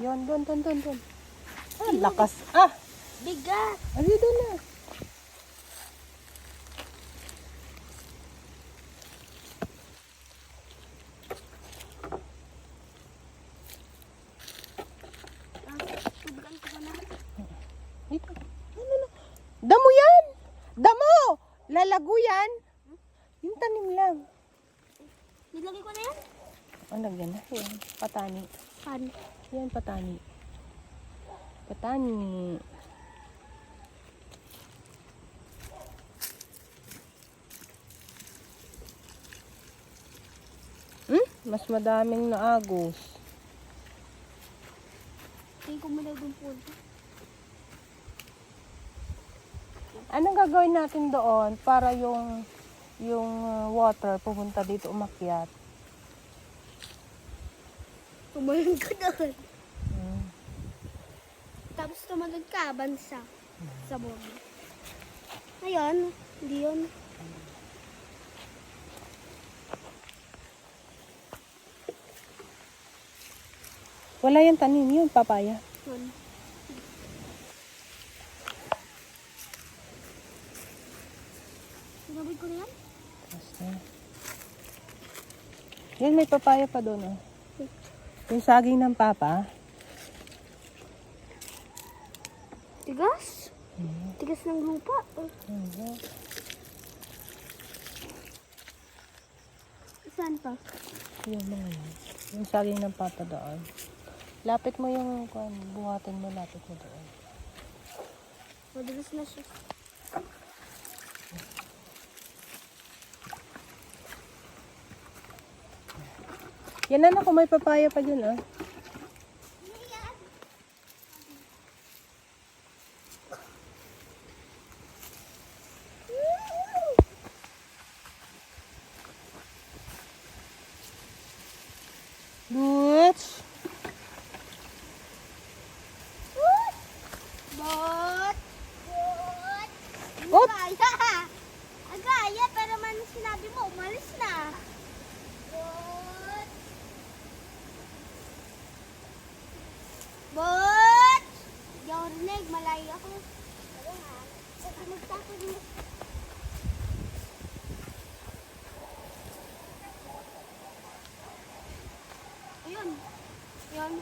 Yun, doon. Ah, lakas. Ah! Bigat. Ay, doon na. Tubugan ko na. Dito. Ano? Damo yan! Damo! Lalago yan. Yung tanim lang. Nilagay ko na yan? Oh, lagyan na. Yan. Patani. Saan? Yan, patani. Patani. Mas madaming naagos. Tingin ko muna doon po. Anong gagawin natin doon para yung water pupunta dito umakyat? Tumalon ka doon. Hmm. Tapos tumalon ka, bansa. Sa bumi. Ayun, hindi yun. Wala yung tanim yun, papaya. Yun. Sinabay ko na yan? Basta. Yan, may papaya pa doon. Oh. Yung saging ng papa. Tigas? Tigas ng lupa. Saan pa? Yan mga yan. Yung saging ng papa doon. Lapit mo yung buhatin mo, lapit mo doon. Madalas na siya. Yan na kung may papaya pa dyan, ah. Butch! Bot! Op! Agaya! Agaya, pero man sinabi mo, umalis na. Bot! Bot! Hindi ako rinig, malayo ako. Ano nga? Saka magtakot mo. Ayun. Ayun.